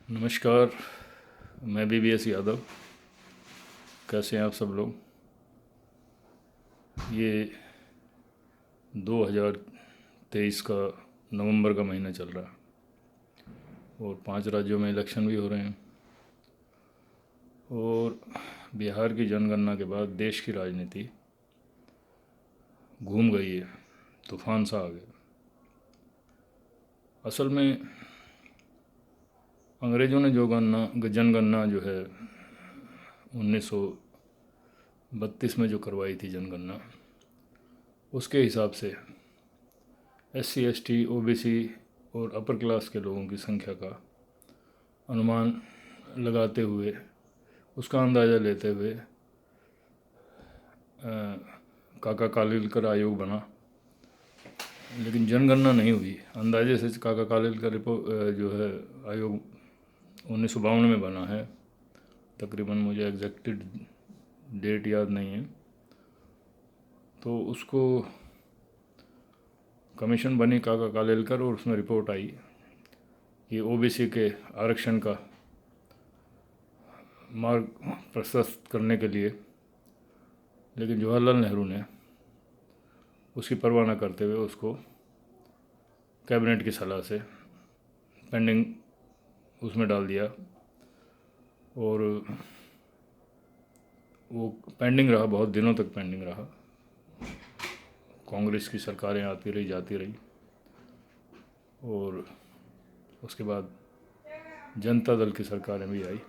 नमस्कार। मैं BBS यादव। कैसे हैं आप सब लोग? ये 2023 का नवंबर का महीना चल रहा है और 5 राज्यों में इलेक्शन भी हो रहे हैं। और बिहार की जनगणना के बाद देश की राजनीति घूम गई है, तूफान सा आ गया। असल में अंग्रेज़ों ने जो जनगणना जो है 1932 में जो करवाई थी जनगणना, उसके हिसाब से SC ST OBC और अपर क्लास के लोगों की संख्या का अनुमान लगाते हुए, उसका अंदाज़ा लेते हुए काका कालेलकर आयोग बना। लेकिन जनगणना नहीं हुई। अंदाजे से काका कालेलकर रिपोर्ट जो है आयोग 1952 में बना है। तकरीबन मुझे एग्जैक्ट डेट याद नहीं है। तो उसको कमीशन बनी काका कालेलकर और उसमें रिपोर्ट आई कि OBC के आरक्षण का मार्ग प्रशस्त करने के लिए, लेकिन जवाहरलाल नेहरू ने उसकी परवाह न करते हुए उसको कैबिनेट की सलाह से पेंडिंग उसमें डाल दिया और वो पेंडिंग रहा, बहुत दिनों तक पेंडिंग रहा। कांग्रेस की सरकारें आती रही जाती रही और उसके बाद जनता दल की सरकारें भी आई।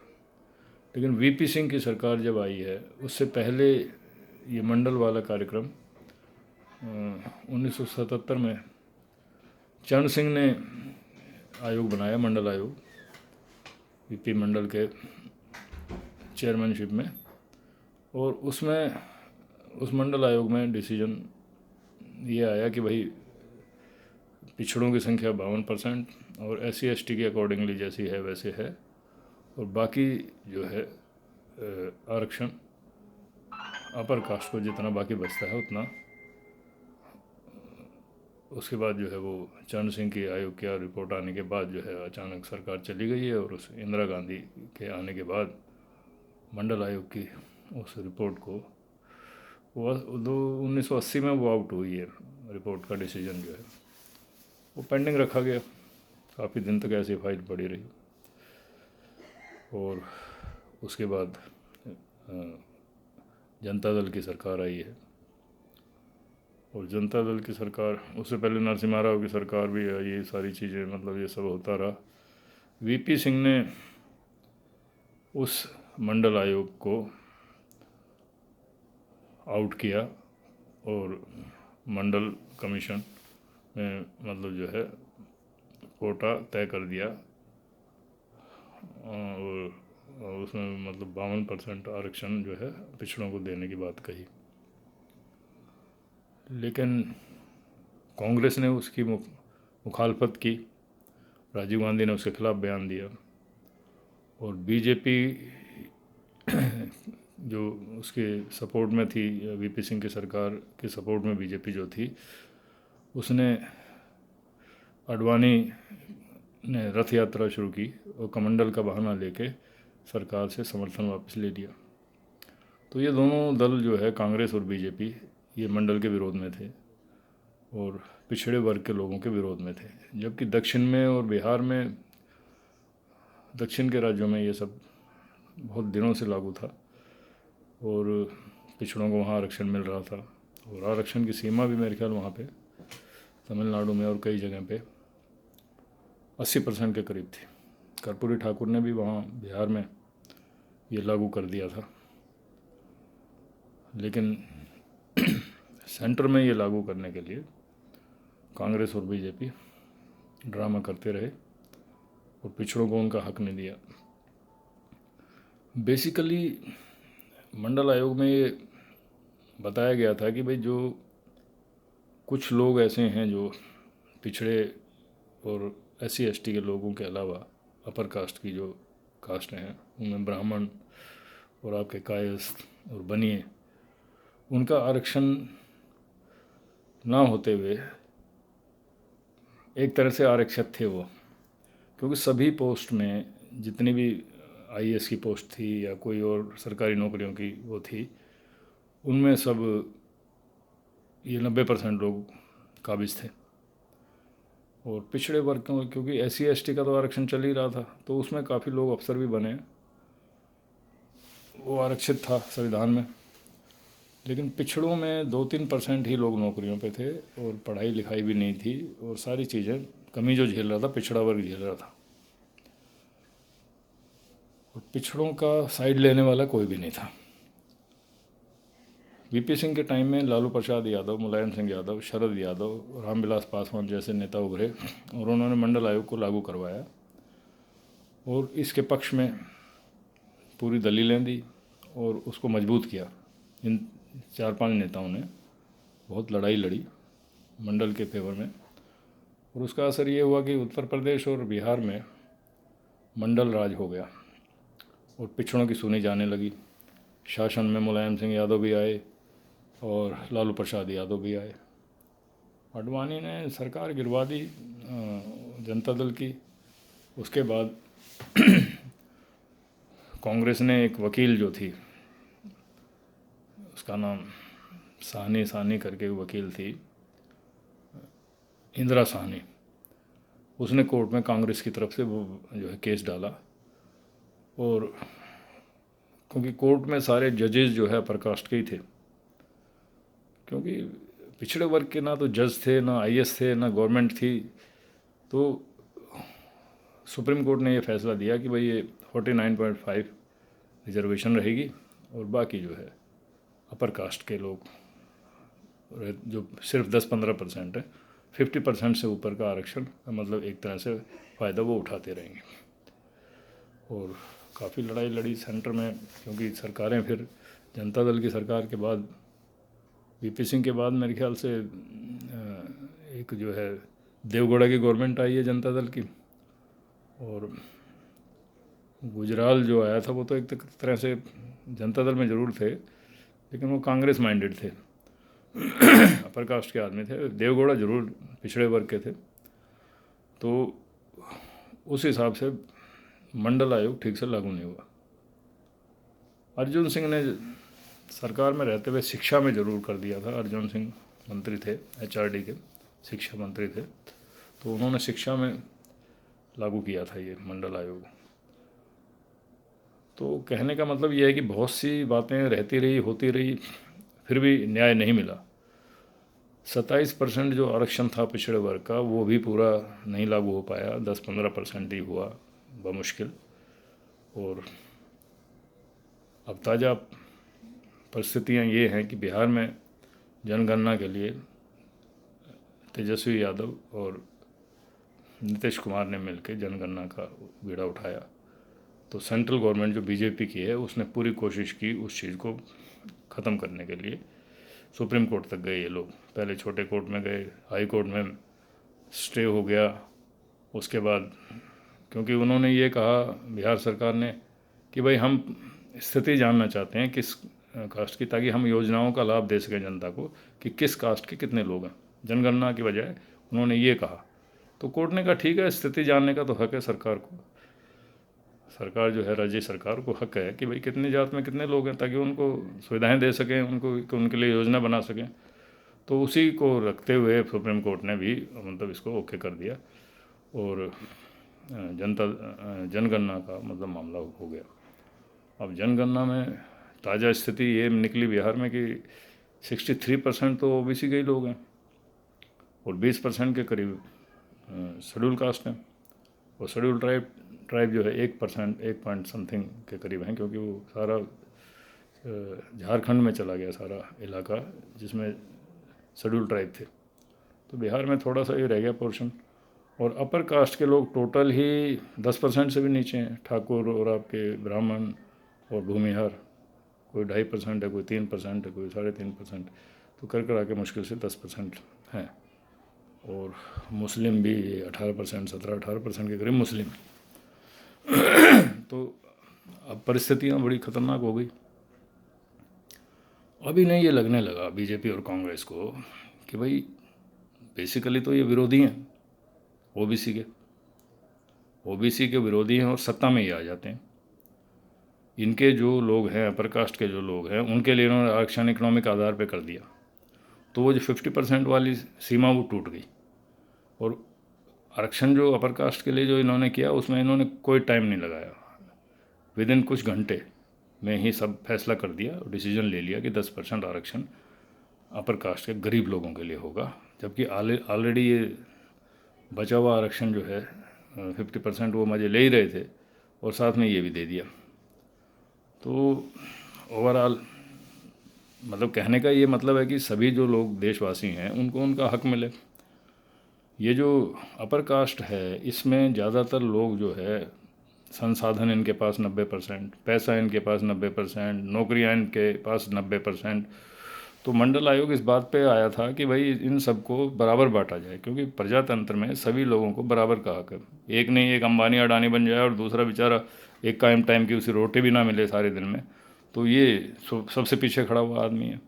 लेकिन VP सिंह की सरकार जब आई है, उससे पहले ये मंडल वाला कार्यक्रम 1977 में चरण सिंह ने आयोग बनाया, मंडल आयोग, VP मंडल के चेयरमैनशिप में। और उसमें उस मंडल आयोग में डिसीजन ये आया कि भाई पिछड़ों की संख्या 52% और SC ST के अकॉर्डिंगली जैसी है वैसे है, और बाकी जो है आरक्षण अपर कास्ट को जितना बाकी बचता है उतना। उसके बाद जो है वो चरण सिंह की आयोग की रिपोर्ट आने के बाद जो है अचानक सरकार चली गई है और उस इंदिरा गांधी के आने के बाद मंडल आयोग की उस रिपोर्ट को वो 1980 में वो आउट हुई है। रिपोर्ट का डिसीजन जो है वो पेंडिंग रखा गया। काफ़ी दिन तक ऐसी फाइल पड़ी रही और उसके बाद जनता दल की सरकार आई है। और जनता दल की सरकार, उससे पहले नरसिम्हा राव की सरकार भी है। ये सारी चीज़ें, मतलब ये सब होता रहा। VP सिंह ने उस मंडल आयोग को आउट किया और मंडल कमीशन में मतलब जो है कोटा तय कर दिया और उसमें मतलब 52% आरक्षण जो है पिछड़ों को देने की बात कही। लेकिन कांग्रेस ने उसकी मुखालफत की। राजीव गांधी ने उसके खिलाफ बयान दिया और BJP जो उसके सपोर्ट में थी, VP सिंह की सरकार के सपोर्ट में BJP जो थी, उसने आडवाणी ने रथ यात्रा शुरू की और कमंडल का बहाना लेके सरकार से समर्थन वापस ले लिया। तो ये दोनों दल जो है, कांग्रेस और BJP, ये मंडल के विरोध में थे और पिछड़े वर्ग के लोगों के विरोध में थे। जबकि दक्षिण में और बिहार में, दक्षिण के राज्यों में ये सब बहुत दिनों से लागू था और पिछड़ों को वहाँ आरक्षण मिल रहा था। और आरक्षण की सीमा भी मेरे ख्याल वहाँ पे तमिलनाडु में और कई जगह पे 80% के करीब थी। कर्पूरी ठाकुर ने भी वहाँ बिहार में ये लागू कर दिया था। लेकिन सेंटर में ये लागू करने के लिए कांग्रेस और BJP ड्रामा करते रहे और पिछड़ों को उनका हक नहीं दिया। बेसिकली मंडल आयोग में ये बताया गया था कि भाई जो कुछ लोग ऐसे हैं जो पिछड़े और SC ST के लोगों के अलावा अपर कास्ट की जो कास्ट हैं, उनमें ब्राह्मण और आपके कायस्थ और बनिए, उनका आरक्षण ना होते हुए एक तरह से आरक्षित थे वो, क्योंकि सभी पोस्ट में जितनी भी आईएएस की पोस्ट थी या कोई और सरकारी नौकरियों की वो थी, उनमें सब ये 90% लोग काबिज थे। और पिछड़े वर्ग क्योंकि SC ST का तो आरक्षण चल ही रहा था, तो उसमें काफ़ी लोग अफसर भी बने, वो आरक्षित था संविधान में। लेकिन पिछड़ों में 2-3% ही लोग नौकरियों पे थे, और पढ़ाई लिखाई भी नहीं थी, और सारी चीज़ें कमी जो झेल रहा था पिछड़ा वर्ग झेल रहा था। और पिछड़ों का साइड लेने वाला कोई भी नहीं था। VP सिंह के टाइम में लालू प्रसाद यादव, मुलायम सिंह यादव, शरद यादव, रामविलास पासवान जैसे नेता उभरे, और उन्होंने मंडल आयोग को लागू करवाया, और इसके पक्ष में पूरी दलीलें दी और उसको मजबूत किया। इन 4-5 नेताओं ने बहुत लड़ाई लड़ी मंडल के फेवर में, और उसका असर ये हुआ कि उत्तर प्रदेश और बिहार में मंडल राज हो गया, और पिछड़ों की सुनी जाने लगी। शासन में मुलायम सिंह यादव भी आए और लालू प्रसाद यादव भी आए। आडवाणी ने सरकार गिरवा दी जनता दल की। उसके बाद कांग्रेस ने एक वकील जो थी, उसका नाम साहनी करके वकील थी, इंदिरा साहनी, उसने कोर्ट में कांग्रेस की तरफ से वो जो है केस डाला। और क्योंकि कोर्ट में सारे जजेस जो है अपर कास्ट के ही थे, क्योंकि पिछड़े वर्ग के ना तो जज थे, ना IAS थे, ना गवर्नमेंट थी, तो सुप्रीम कोर्ट ने ये फैसला दिया कि भाई ये 49.5 रिजर्वेशन रहेगी, और बाकी जो है अपर कास्ट के लोग जो सिर्फ 10-15% है, 50% से ऊपर का आरक्षण, मतलब एक तरह से फ़ायदा वो उठाते रहेंगे। और काफ़ी लड़ाई लड़ी सेंटर में, क्योंकि सरकारें फिर जनता दल की सरकार के बाद, VP सिंह के बाद मेरे ख्याल से एक जो है देवगौड़ा की गवर्नमेंट आई है जनता दल की, और गुजराल जो आया था वो तो एक तरह से जनता दल में ज़रूर थे, लेकिन वो कांग्रेस माइंडेड थे, अपर कास्ट के आदमी थे। देवगौड़ा जरूर पिछड़े वर्ग के थे, तो उस हिसाब से मंडल आयोग ठीक से लागू नहीं हुआ। अर्जुन सिंह ने सरकार में रहते हुए शिक्षा में ज़रूर कर दिया था। अर्जुन सिंह मंत्री थे, HRD के शिक्षा मंत्री थे, तो उन्होंने शिक्षा में लागू किया था ये मंडल आयोग। तो कहने का मतलब ये है कि बहुत सी बातें रहती रही, होती रही, फिर भी न्याय नहीं मिला। 27% जो आरक्षण था पिछड़े वर्ग का, वो भी पूरा नहीं लागू हो पाया, 10-15% ही हुआ बमुश्किल। और अब ताज़ा परिस्थितियाँ ये हैं कि बिहार में जनगणना के लिए तेजस्वी यादव और नीतीश कुमार ने मिलकर जनगणना का बीड़ा उठाया। तो सेंट्रल गवर्नमेंट जो BJP की है, उसने पूरी कोशिश की उस चीज़ को ख़त्म करने के लिए। सुप्रीम कोर्ट तक गए ये लोग, पहले छोटे कोर्ट में गए, हाई कोर्ट में स्टे हो गया। उसके बाद क्योंकि उन्होंने ये कहा, बिहार सरकार ने, कि भाई हम स्थिति जानना चाहते हैं किस कास्ट की, ताकि हम योजनाओं का लाभ दे सकें जनता को, कि किस कास्ट के कितने लोग हैं। जनगणना की बजाय उन्होंने ये कहा, तो कोर्ट ने कहा ठीक है, स्थिति जानने का तो हक है सरकार को। सरकार जो है, राज्य सरकार को हक है कि भाई कितनी जात में कितने लोग हैं, ताकि उनको सुविधाएं दे सकें, उनके लिए योजना बना सकें। तो उसी को रखते हुए सुप्रीम कोर्ट ने भी मतलब इसको ओके कर दिया, और जनगणना का मतलब मामला हो गया। अब जनगणना में ताज़ा स्थिति ये निकली बिहार में कि 63% तो OBC के ही लोग हैं, और 20% के करीब शेड्यूल कास्ट हैं, और शेड्यूल ट्राइब जो है 1%, 1 पॉइंट समथिंग के करीब हैं, क्योंकि वो सारा झारखंड में चला गया सारा इलाका जिसमें शेड्यूल ट्राइब थे। तो बिहार में थोड़ा सा ये रह गया पोर्शन। और अपर कास्ट के लोग टोटल ही 10% से भी नीचे हैं। ठाकुर और आपके ब्राह्मण और भूमिहार, कोई 2.5% है, कोई 3% है, कोई 3.5%, तो कर आके मुश्किल से 10% हैं। और मुस्लिम भी 18%, 17-18% के करीब मुस्लिम। तो अब परिस्थितियाँ बड़ी ख़तरनाक हो गई। अभी नहीं ये लगने लगा BJP और कांग्रेस को कि भाई बेसिकली तो ये विरोधी हैं OBC के, ओबीसी के विरोधी हैं और सत्ता में ही आ जाते हैं। इनके जो लोग हैं, अपर कास्ट के जो लोग हैं, उनके लिए इन्होंने आरक्षण इकोनॉमिक आधार पे कर दिया, तो वो जो 50% वाली सीमा वो टूट गई। और आरक्षण जो अपर कास्ट के लिए जो इन्होंने किया, उसमें इन्होंने कोई टाइम नहीं लगाया, विद इन कुछ घंटे में ही सब फैसला कर दिया और डिसीजन ले लिया कि 10% आरक्षण अपर कास्ट के गरीब लोगों के लिए होगा। जबकि ऑलरेडी ये बचा हुआ आरक्षण जो है 50% वो मजे ले ही रहे थे और साथ में ये भी दे दिया। तो ओवरऑल मतलब कहने का ये मतलब है कि सभी जो लोग देशवासी हैं उनको उनका हक मिले। ये जो अपर कास्ट है इसमें ज़्यादातर लोग जो है, संसाधन इनके पास 90%, पैसा इनके पास 90%, नौकरियां इनके पास 90%। तो मंडल आयोग इस बात पे आया था कि भाई इन सबको बराबर बांटा जाए, क्योंकि प्रजातंत्र में सभी लोगों को बराबर का हक है। एक नहीं एक अंबानी अडानी बन जाए और दूसरा बेचारा एक कायम टाइम की उसे रोटी भी ना मिले सारे दिन में, तो ये सबसे पीछे खड़ा हुआ आदमी है।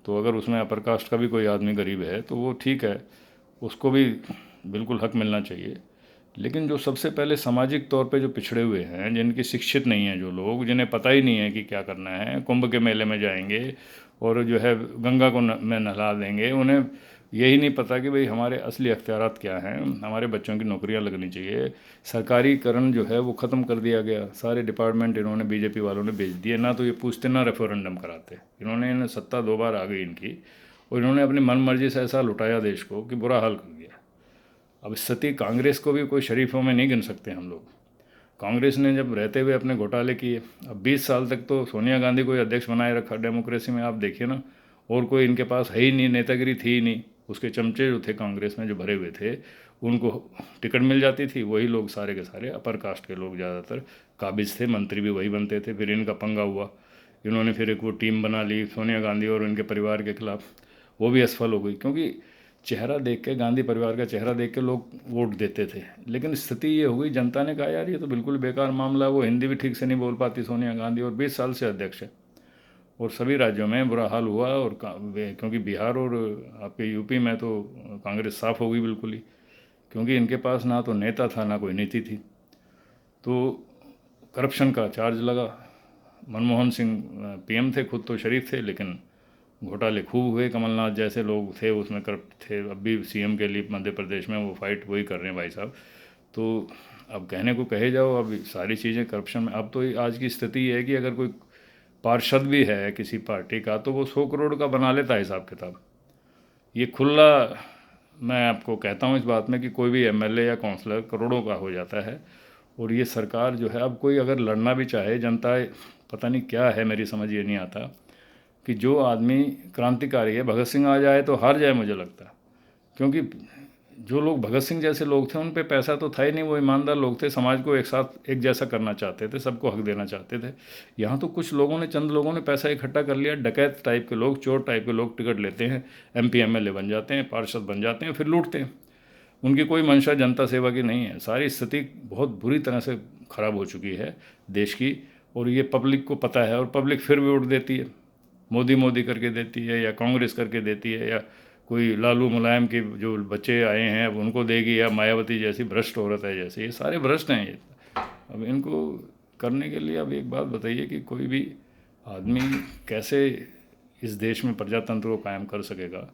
तो अगर उसमें अपर कास्ट का भी कोई आदमी गरीब है तो वो ठीक है, उसको भी बिल्कुल हक मिलना चाहिए। लेकिन जो सबसे पहले सामाजिक तौर पे जो पिछड़े हुए हैं, जिनकी शिक्षित नहीं है, जो लोग जिन्हें पता ही नहीं है कि क्या करना है, कुंभ के मेले में जाएंगे और जो है गंगा को में नहला देंगे, उन्हें यही नहीं पता कि भाई हमारे असली अख्तियारात क्या हैं, हमारे बच्चों की नौकरियां लगनी चाहिए। सरकारीकरण जो है वो ख़त्म कर दिया गया, सारे डिपार्टमेंट इन्होंने बीजेपी वालों ने भेज दिए, ना तो ये पूछते ना रेफरेंडम कराते। इन्होंने सत्ता 2 बार आ गई इनकी, और इन्होंने अपनी मन मर्जी से ऐसा लुटाया देश को कि बुरा हाल कर दिया। अब स्थिति कांग्रेस को भी कोई शरीफों में नहीं गिन सकते हम लोग। कांग्रेस ने जब रहते हुए अपने घोटाले किए, अब 20 साल तक तो सोनिया गांधी को अध्यक्ष बनाए रखा डेमोक्रेसी में, आप देखिए ना, और कोई इनके पास है ही नहीं, नेतागिरी थी ही नहीं। उसके चमचे जो थे कांग्रेस में जो भरे हुए थे, उनको टिकट मिल जाती थी, वही लोग सारे के सारे अपर कास्ट के लोग ज़्यादातर काबिज थे, मंत्री भी वही बनते थे। फिर इनका पंगा हुआ, इन्होंने फिर एक वो टीम बना ली सोनिया गांधी और उनके परिवार के खिलाफ, वो भी असफल हो गई, क्योंकि चेहरा देख के, गांधी परिवार का चेहरा देख के लोग वोट देते थे। लेकिन स्थिति ये हो गई, जनता ने कहा यार ये तो बिल्कुल बेकार मामला है। वो हिंदी भी ठीक से नहीं बोल पाती सोनिया गांधी, और 20 साल से अध्यक्ष है, और सभी राज्यों में बुरा हाल हुआ। और क्योंकि बिहार और आपके यूपी में तो कांग्रेस साफ हो गई बिल्कुल ही, क्योंकि इनके पास ना तो नेता था ना कोई नीति थी। तो करप्शन का चार्ज लगा। मनमोहन सिंह पीएम थे, खुद तो शरीफ थे, लेकिन घोटाले खूब हुए। कमलनाथ जैसे लोग थे उसमें करप्ट थे। अब भी सीएम के लिए मध्य प्रदेश में वो फाइट वही कर रहे हैं भाई साहब। तो अब कहने को कहे जाओ, अब सारी चीज़ें करप्शन में। अब तो आज की स्थिति ये है कि अगर कोई पार्षद भी है किसी पार्टी का, तो वो 100 करोड़ का बना लेता है हिसाब किताब। ये खुला मैं आपको कहता हूँ इस बात में कि कोई भी एमएलए या काउंसलर करोड़ों का हो जाता है। और ये सरकार जो है, अब कोई अगर लड़ना भी चाहे, जनता पता नहीं क्या है, मेरी समझ ये नहीं आता कि जो आदमी क्रांतिकारी है, भगत सिंह आ जाए तो हार जाए मुझे लगता है। क्योंकि जो लोग भगत सिंह जैसे लोग थे, उन पे पैसा तो था ही नहीं, वो ईमानदार लोग थे, समाज को एक साथ एक जैसा करना चाहते थे, सबको हक देना चाहते थे। यहाँ तो कुछ लोगों ने, चंद लोगों ने पैसा इकट्ठा कर लिया, डकैत टाइप के लोग, चोर टाइप के लोग टिकट लेते हैं, एमपी एमएलए बन जाते हैं, पार्षद बन जाते हैं, फिर लूटते हैं। उनकी कोई मंशा जनता सेवा की नहीं है। सारी स्थिति बहुत बुरी तरह से ख़राब हो चुकी है देश की, और ये पब्लिक को पता है, और पब्लिक फिर भी वोट देती है, मोदी मोदी करके देती है, या कांग्रेस करके देती है, या कोई लालू मुलायम के जो बच्चे आए हैं अब उनको देगी, या मायावती जैसी भ्रष्ट औरत है जैसे, ये सारे भ्रष्ट हैं ये। अब इनको करने के लिए अब एक बात बताइए कि कोई भी आदमी कैसे इस देश में प्रजातंत्र को कायम कर सकेगा।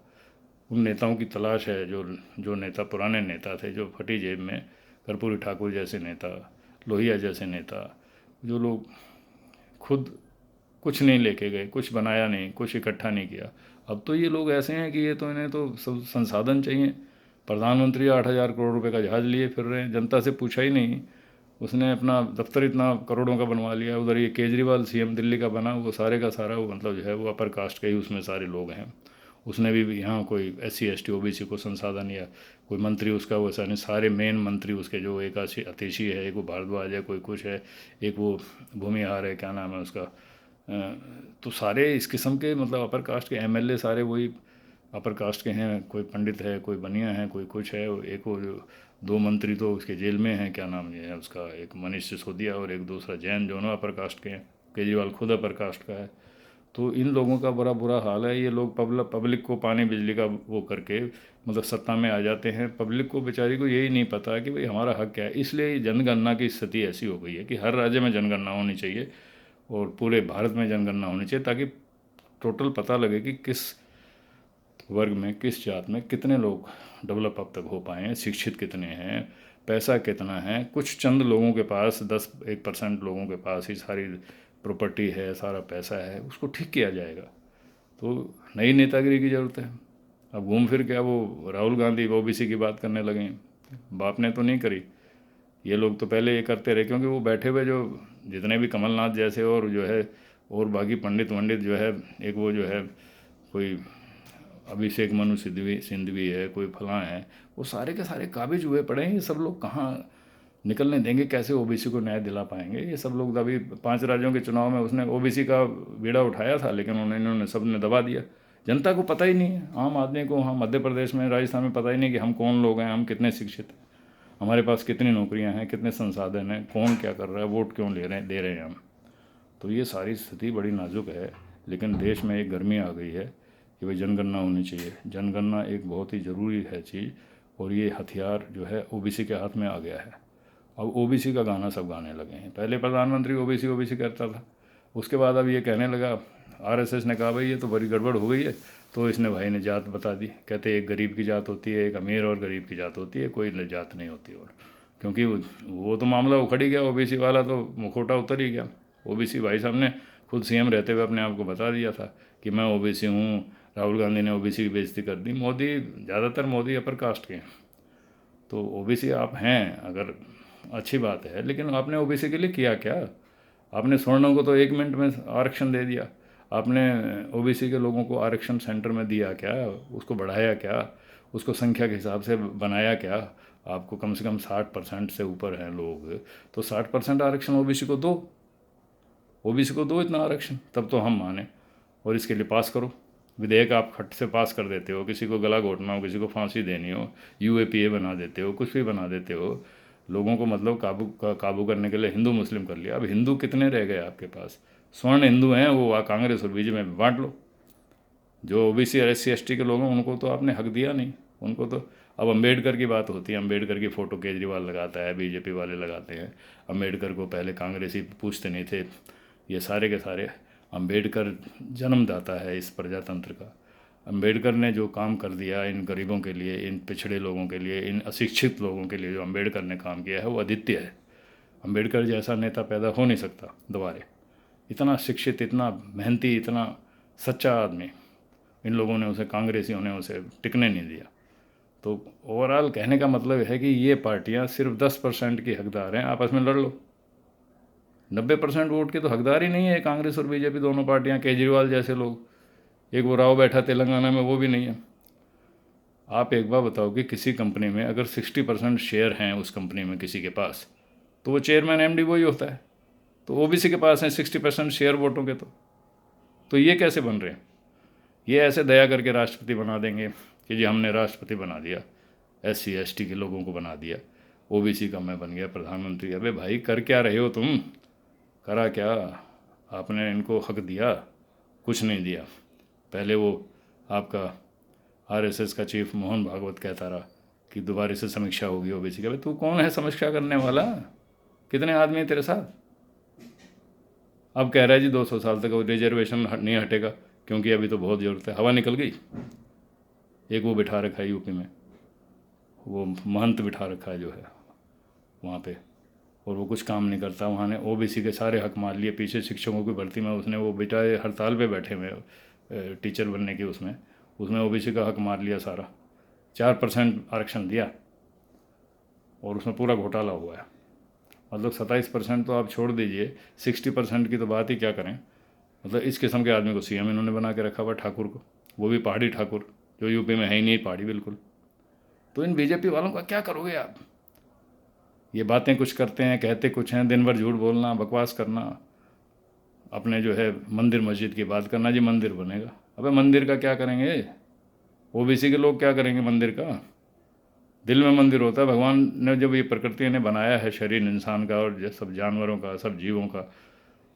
उन नेताओं की तलाश है जो जो नेता पुराने नेता थे, जो फटी जेब में, कर्पूरी ठाकुर जैसे नेता, लोहिया जैसे नेता, जो लोग खुद कुछ नहीं लेके गए, कुछ बनाया नहीं, कुछ इकट्ठा नहीं किया। अब तो ये लोग ऐसे हैं कि ये तो इन्हें तो सब संसाधन चाहिए। प्रधानमंत्री 8,000 करोड़ रुपए का जहाज़ लिए फिर रहे हैं, जनता से पूछा ही नहीं। उसने अपना दफ्तर इतना करोड़ों का बनवा लिया। उधर ये केजरीवाल सीएम दिल्ली का बना, वो सारे का सारा वो मतलब जो है वो अपर कास्ट के ही उसमें सारे लोग हैं। उसने भी यहाँ कोई SC ST OBC को संसाधन या कोई मंत्री उसका वैसा नहीं। सारे मेन मंत्री उसके, जो एक अतिशी है, एक वो भारद्वाज है, कोई कुछ है, एक वो भूमिहार है, क्या नाम है उसका, तो सारे इस किस्म के मतलब अपर कास्ट के MLA सारे वही अपर कास्ट के हैं। कोई पंडित है, कोई बनिया है, कोई कुछ है। एक वो जो 2 मंत्री तो उसके जेल में हैं, क्या नाम है उसका, एक मनीष सिसोदिया और एक दूसरा जैन, दोनों अपर कास्ट के हैं। केजरीवाल खुद अपर कास्ट का है। तो इन लोगों का बड़ा बुरा हाल है। ये लोग पब्लिक को पानी बिजली का वो करके मतलब सत्ता में आ जाते हैं। पब्लिक को बेचारी को यही नहीं पता कि भाई हमारा हक क्या है। इसलिए जनगणना की स्थिति ऐसी हो गई है कि हर राज्य में जनगणना होनी चाहिए और पूरे भारत में जनगणना होनी चाहिए, ताकि टोटल पता लगे कि किस वर्ग में, किस जात में कितने लोग डेवलप अब तक हो पाए हैं, शिक्षित कितने हैं, पैसा कितना है। कुछ चंद लोगों के पास 10-1% लोगों के पास ही सारी प्रॉपर्टी है, सारा पैसा है, उसको ठीक किया जाएगा। तो नई नेतागिरी की ज़रूरत है। अब घूम फिर के वो राहुल गांधी ओबीसी की बात करने लगे हैं। बाप ने तो नहीं करी, ये लोग तो पहले ये करते रहे, क्योंकि वो बैठे हुए जो जितने भी कमलनाथ जैसे और जो है और बाकी पंडित वंडित जो है, एक वो जो है कोई अभिषेक मनु सिंघवी है, कोई फलां है, वो सारे के सारे काबिज हुए पड़े हैं। ये सब लोग कहाँ निकलने देंगे, कैसे ओबीसी को न्याय दिला पाएंगे। ये सब लोग अभी 5 राज्यों के चुनाव में उसने ओबीसी का बीड़ा उठाया था, लेकिन इन्होंने सब ने दबा दिया। जनता को पता ही नहीं है, आम आदमी को वहाँ मध्य प्रदेश में, राजस्थान में पता ही नहीं कि हम कौन लोग हैं, हम कितने शिक्षित हैं, हमारे पास कितनी नौकरियां हैं, कितने संसाधन हैं, कौन क्या कर रहा है, वोट क्यों दे रहे हैं हम। तो ये सारी स्थिति बड़ी नाजुक है। लेकिन देश में एक गर्मी आ गई है कि भाई जनगणना होनी चाहिए। जनगणना एक बहुत ही ज़रूरी है चीज़, और ये हथियार जो है ओबीसी के हाथ में आ गया है। अब ओबीसी का गाना सब गाने लगे हैं। पहले प्रधानमंत्री ओबीसी ओबीसी करता था, उसके बाद अब ये कहने लगा, आरएसएस ने कहा भाई ये तो बड़ी गड़बड़ हो गई है, तो इसने भाई ने जात बता दी। कहते एक गरीब की जात होती है, एक अमीर और गरीब की जात होती है, कोई जात नहीं होती। और क्योंकि वो तो मामला उखड़ ही गया, ओबीसी वाला तो मुखोटा उतर ही गया। ओबीसी भाई साहब ने खुद सीएम रहते हुए अपने आप को बता दिया था कि मैं ओबीसी हूँ। राहुल गांधी ने ओबीसी की बेइज्जती कर दी। मोदी, ज़्यादातर मोदी अपर कास्ट के हैं, तो ओबीसी आप हैं अगर अच्छी बात है, लेकिन आपने ओबीसी के लिए किया क्या? आपने सवर्णों को तो 1 मिनट में आरक्षण दे दिया। आपने ओबीसी के लोगों को आरक्षण सेंटर में दिया क्या? उसको बढ़ाया क्या? उसको संख्या के हिसाब से बनाया क्या? आपको कम से कम 60% से ऊपर हैं लोग, तो 60% आरक्षण ओबीसी को दो। ओबीसी को दो इतना आरक्षण, तब तो हम माने। और इसके लिए पास करो विधेयक। आप खट से पास कर देते हो, किसी को गला घोटना हो, किसी को फांसी देनी हो, यूएपीए बना देते हो, कुछ भी बना देते हो। लोगों को मतलब काबू करने के लिए हिंदू मुस्लिम कर लिया। अब हिंदू कितने रह गए आपके पास? स्वर्ण हिंदू हैं, वो कांग्रेस और बीजेपी में बांट लो। जो ओबीसी और एससी एसटी के लोग हैं उनको तो आपने हक दिया नहीं। उनको तो अब अम्बेडकर की बात होती है, अम्बेडकर की फ़ोटो केजरीवाल लगाता है, बीजेपी वाले लगाते हैं। अम्बेडकर को पहले कांग्रेसी पूछते नहीं थे। ये सारे के सारे, अम्बेडकर जन्मदाता है इस प्रजातंत्र का। अम्बेडकर ने जो काम कर दिया इन गरीबों के लिए, इन पिछड़े लोगों के लिए, इन अशिक्षित लोगों के लिए, जो अम्बेडकर ने काम किया है वो अद्वितीय है। अम्बेडकर जैसा नेता पैदा हो नहीं सकता दोबारा। इतना शिक्षित, इतना मेहनती, इतना सच्चा आदमी, इन लोगों ने उसे, कांग्रेसियों ने उसे टिकने नहीं दिया। तो ओवरऑल कहने का मतलब है कि ये पार्टियां सिर्फ 10% की हकदार हैं, आपस में लड़ लो। 90% वोट के तो हकदार ही नहीं है कांग्रेस और बीजेपी दोनों पार्टियां। केजरीवाल जैसे लोग, एक वो राव बैठा तेलंगाना में, वो भी नहीं है। आप एक बार बताओ कि किसी कंपनी में अगर 60% शेयर हैं उस कंपनी में किसी के पास, तो वो चेयरमैन एमडी वही होता है। तो ओबीसी के पास हैं 60% शेयर वोटों के, तो ये कैसे बन रहे हैं? ये ऐसे दया करके राष्ट्रपति बना देंगे कि जी हमने राष्ट्रपति बना दिया, एससी एसटी के लोगों को बना दिया, ओबीसी का मैं बन गया प्रधानमंत्री। अबे भाई कर क्या रहे हो तुम? करा क्या? आपने इनको हक दिया? कुछ नहीं दिया। पहले वो आपका आरएसएस का चीफ मोहन भागवत कहता रहा कि दोबारा से समीक्षा होगी ओबीसी का। भाई तू कौन है समीक्षा करने वाला? कितने आदमी हैं तेरे साथ? अब कह रहा है जी 200 साल तक रिजर्वेशन नहीं हटेगा, क्योंकि अभी तो बहुत ज़रूरत है। हवा निकल गई। एक वो बिठा रखा है यूपी में, वो महंत बिठा रखा है जो है वहाँ पे, और वो कुछ काम नहीं करता। वहाँ ने ओबीसी के सारे हक मान लिए। पीछे शिक्षकों की भर्ती में उसने वो बिठाए, हड़ताल पे बैठे हुए टीचर बनने की, उसमें ओबीसी का हक मार लिया सारा। 4% आरक्षण दिया और उसमें पूरा घोटाला हुआ है। मतलब 27% तो आप छोड़ दीजिए, 60% की तो बात ही क्या करें। मतलब इस किस्म के आदमी को सीएम इन्होंने बना के रखा हुआ, ठाकुर को, वो भी पहाड़ी ठाकुर, जो यूपी में है ही नहीं, पहाड़ी बिल्कुल। तो इन बीजेपी वालों का क्या करोगे आप? ये बातें कुछ करते हैं, कहते कुछ हैं, दिन भर झूठ बोलना, बकवास करना, अपने जो है मंदिर मस्जिद की बात करना, जी मंदिर बनेगा। अबे मंदिर का क्या करेंगे? ओबीसी के लोग क्या करेंगे मंदिर का? दिल में मंदिर होता है। भगवान ने जब ये प्रकृति ने बनाया है शरीर इंसान का और सब जानवरों का, सब जीवों का,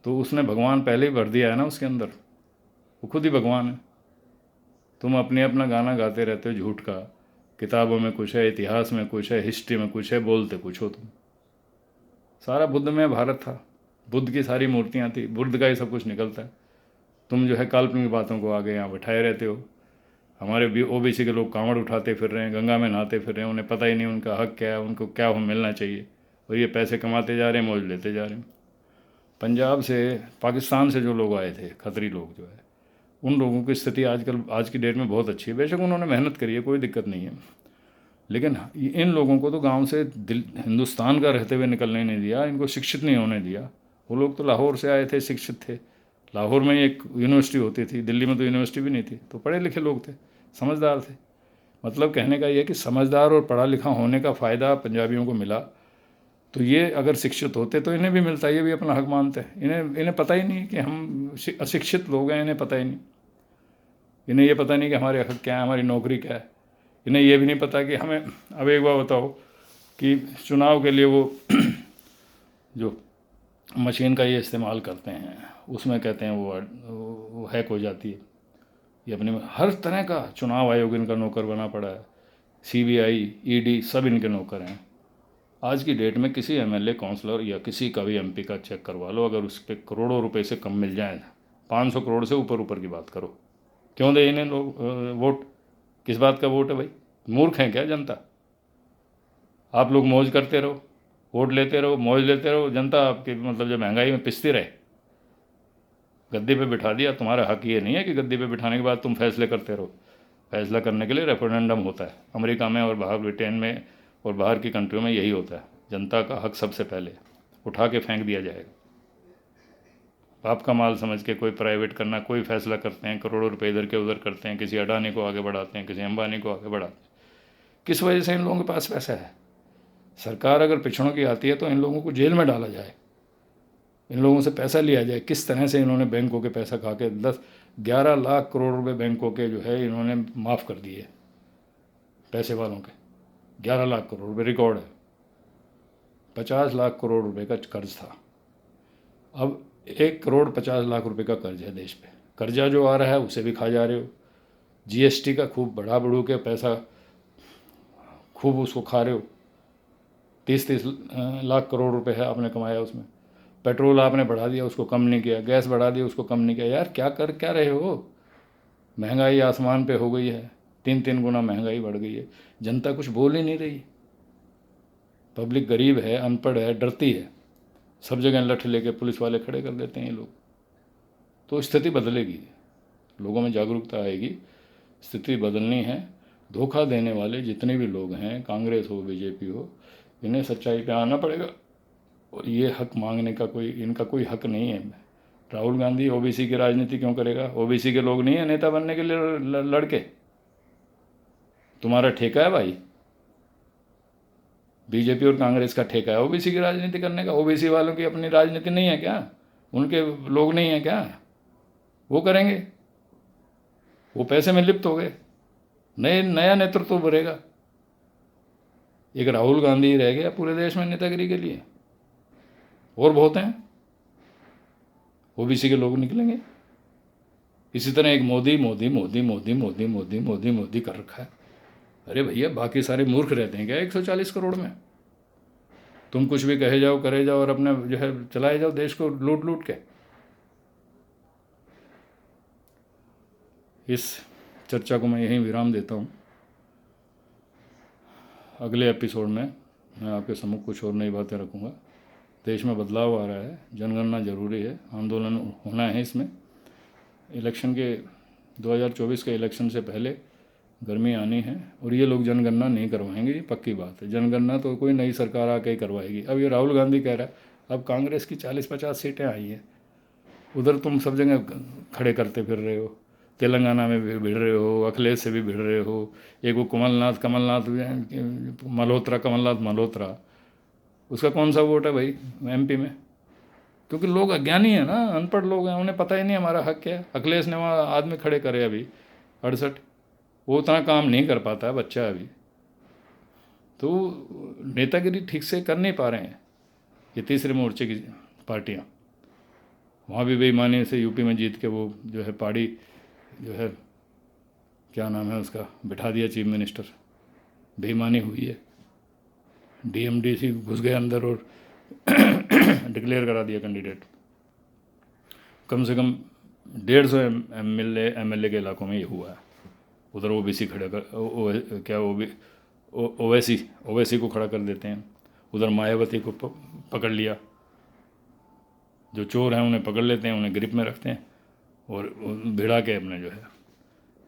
तो उसने भगवान पहले ही भर दिया है ना उसके अंदर। वो खुद ही भगवान है। तुम अपना गाना गाते रहते हो झूठ का, किताबों में कुछ है, इतिहास में कुछ है, हिस्ट्री में कुछ है, बोलते कुछ हो तुम। सारा बुद्ध में भारत था, बुद्ध की सारी मूर्तियाँ थी, बुद्ध का ही सब कुछ निकलता है। तुम जो है काल्पनिक बातों को आगे यहाँ बैठाए रहते हो। हमारे भी ओबीसी के लोग कांवड़ उठाते फिर रहे हैं, गंगा में नहाते फिर रहे हैं, उन्हें पता ही नहीं उनका हक क्या है, उनको क्या हो मिलना चाहिए, और ये पैसे कमाते जा रहे हैं, मौज लेते जा रहे हैं। पंजाब से, पाकिस्तान से जो लोग आए थे, खतरी लोग जो है, उन लोगों की स्थिति आजकल आज की डेट में बहुत अच्छी है। बेशक उन्होंने मेहनत करी है, कोई दिक्कत नहीं है, लेकिन इन लोगों को तो गांव से हिंदुस्तान का रहते हुए निकलने नहीं दिया, इनको शिक्षित नहीं होने दिया। वो लोग तो लाहौर से आए थे, शिक्षित थे, लाहौर में ही एक यूनिवर्सिटी होती थी, दिल्ली में तो यूनिवर्सिटी भी नहीं थी, तो पढ़े लिखे लोग थे, समझदार थे। मतलब कहने का ये कि समझदार और पढ़ा लिखा होने का फ़ायदा पंजाबियों को मिला, तो ये अगर शिक्षित होते तो इन्हें भी मिलता, ये भी अपना हक मानते हैं। इन्हें पता ही नहीं कि हम अशिक्षित लोग हैं, इन्हें पता ही नहीं, इन्हें ये पता नहीं कि हमारे हक क्या है, हमारी नौकरी क्या है। इन्हें ये भी नहीं पता कि हमें, अब एक बार बताओ कि चुनाव के लिए वो जो मशीन का ये इस्तेमाल करते हैं, उसमें कहते हैं वो हैक हो जाती है। ये अपने हर तरह का चुनाव आयोग इनका नौकर बना पड़ा है, सीबीआई, ईडी सब इनके नौकर हैं। आज की डेट में किसी एमएलए, काउंसलर या किसी का भी एमपी का चेक करवा लो, अगर उस पर करोड़ों रुपए से कम मिल जाए, 500 करोड़ से ऊपर ऊपर की बात करो, क्यों दे इन्हें लोग वोट? किस बात का वोट है भाई? मूर्ख हैं क्या जनता? आप लोग मौज करते रहो, वोट लेते रहो, मौज लेते रहो, जनता आपकी मतलब जब महंगाई में पिसती रहे, गद्दी पे बिठा दिया। तुम्हारा हक ये नहीं है कि गद्दी पे बिठाने के बाद तुम फैसले करते रहो। फैसला करने के लिए रेफरेंडम होता है, अमेरिका में और बाहर ब्रिटेन में और बाहर की कंट्रियों में यही होता है। जनता का हक सबसे पहले उठा के फेंक दिया जाएगा। बाप का माल समझ के कोई प्राइवेट करना, कोई फैसला करते हैं, करोड़ों रुपए इधर के उधर करते हैं, किसी अडानी को आगे बढ़ाते हैं, किसी अंबानी को आगे बढ़ाते हैं। किस वजह से इन लोगों के पास पैसा है? सरकार अगर पिछड़ों की आती है तो इन लोगों को जेल में डाला जाए, इन लोगों से पैसा लिया जाए। किस तरह से इन्होंने बैंकों के पैसा खा के 11 लाख करोड़ रुपए बैंकों के जो है इन्होंने माफ़ कर दिए, पैसे वालों के 11 लाख करोड़ रुपए रिकॉर्ड है। 50 लाख करोड़ रुपए का कर्ज था, अब 1 करोड़ 50 लाख रुपए का कर्ज है देश पे। कर्जा जो आ रहा है उसे भी खा जा रहे हो। जीएसटी का खूब बढ़ा बढ़ू के पैसा खूब उसको खा रहे हो। 30-30 लाख करोड़ रुपए है आपने कमाया उसमें। पेट्रोल आपने बढ़ा दिया, उसको कम नहीं किया। गैस बढ़ा दिया, उसको कम नहीं किया। यार क्या कर क्या रहे हो? महंगाई आसमान पे हो गई है, 3-3 गुना महंगाई बढ़ गई है। जनता कुछ बोल ही नहीं रही। पब्लिक गरीब है, अनपढ़ है, डरती है। सब जगह लठ लेके पुलिस वाले खड़े कर देते हैं ये लोग। तो स्थिति बदलेगी, लोगों में जागरूकता आएगी, स्थिति बदलनी है। धोखा देने वाले जितने भी लोग हैं, कांग्रेस हो बीजेपी हो, इन्हें सच्चाई पे आना पड़ेगा। और ये हक मांगने का इनका कोई हक नहीं है। राहुल गांधी ओबीसी की राजनीति क्यों करेगा? ओबीसी के लोग नहीं है नेता बनने के लिए लड़के? तुम्हारा ठेका है भाई, बीजेपी और कांग्रेस का ठेका है ओबीसी की राजनीति करने का। ओबीसी वालों की अपनी राजनीति नहीं है क्या? उनके लोग नहीं है क्या? वो करेंगे, वो पैसे में लिप्त हो गए। नया नेतृत्व भरेगा। एक राहुल गांधी रह गया पूरे देश में नेतागिरी के लिए, और बहुत हैं। ओबीसी के लोग निकलेंगे। इसी तरह एक मोदी मोदी मोदी मोदी मोदी मोदी मोदी मोदी कर रखा है। अरे भैया, बाकी सारे मूर्ख रहते हैं क्या 140 करोड़ में? तुम कुछ भी कहे जाओ, करे जाओ, और अपने जो है चलाए जाओ देश को लूट लूट के। इस चर्चा को मैं यहीं विराम देता हूँ। अगले एपिसोड में मैं आपके सम्मुख कुछ और नई बातें रखूँगा। देश में बदलाव आ रहा है, जनगणना जरूरी है, आंदोलन होना है इसमें। इलेक्शन के 2024 के इलेक्शन से पहले गर्मी आनी है, और ये लोग जनगणना नहीं करवाएंगे, ये पक्की बात है। जनगणना तो कोई नई सरकार आके ही करवाएगी। अब ये राहुल गांधी कह रहा है, अब कांग्रेस की 40-50 सीटें आई हैं, उधर तुम सब जगह खड़े करते फिर रहे हो। तेलंगाना में भी भिड़ रहे हो, अखिलेश से भी भिड़ रहे हो। एक वो कमलनाथ मल्होत्रा, उसका कौन सा वोट है भाई एमपी में? क्योंकि लोग अज्ञानी है ना, अनपढ़ लोग हैं, उन्हें पता ही नहीं हमारा हक क्या है। अखिलेश ने वहाँ आदमी खड़े करे अभी 68, वो उतना काम नहीं कर पाता है, बच्चा अभी। तो नेतागिरी ठीक से कर नहीं पा रहे हैं ये तीसरे मोर्चे की पार्टियाँ। वहाँ भी बेईमानी से यूपी में जीत के वो जो है पहाड़ी जो है क्या नाम है उसका, बिठा दिया चीफ मिनिस्टर, बेईमानी हुई है। डीएमडीसी घुस गए अंदर और डिक्लेयर करा दिया कैंडिडेट। कम से कम 150 एमएलए के इलाकों में ये हुआ है। उधर ओबीसी खड़ा कर क्या ओवैसी को खड़ा कर देते हैं, उधर मायावती को पकड़ लिया, जो चोर हैं उन्हें पकड़ लेते हैं, उन्हें ग्रिप में रखते हैं और भिड़ा के अपने जो है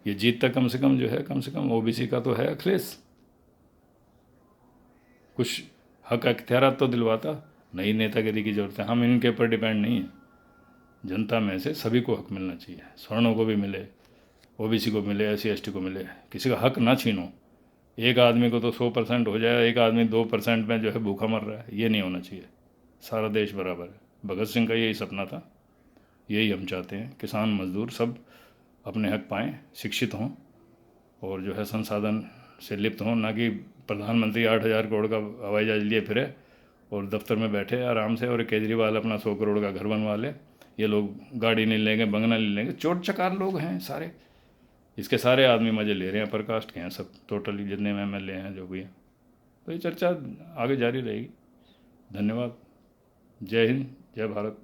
ये जीत तक कम से कम जो है, कम से कम ओबीसी का तो है अखिलेश, कुछ हक अख्तियारात तो दिलवाता। नई नेतागिरी की ज़रूरत है, हम इनके ऊपर डिपेंड नहीं है। जनता में से सभी को हक मिलना चाहिए, सवर्णों को भी मिले, ओबीसी को मिले, एससी एसटी को मिले, किसी का हक ना छीनो। एक आदमी को तो 100% हो जाए, एक आदमी 2% में जो है भूखा मर रहा है, ये नहीं होना चाहिए। सारा देश बराबर है। भगत सिंह का यही सपना था, यही हम चाहते हैं। किसान मजदूर सब अपने हक पाएँ, शिक्षित हों और जो है संसाधन से लिप्त हों, ना कि प्रधानमंत्री 8,000 करोड़ का हवाई जहाज लिए फिरे और दफ्तर में बैठे आराम से, और केजरीवाल अपना 100 करोड़ का घर बनवा ले। ये लोग गाड़ी नहीं लेंगे, बंगला नहीं लेंगे, चोट चकार लोग हैं सारे। इसके सारे आदमी मज़े ले रहे हैं, प्रकास्ट के हैं सब, टोटली जितने एमएलए हैं जो भी हैं। तो ये चर्चा आगे जारी रहेगी। धन्यवाद। जय हिंद, जय भारत।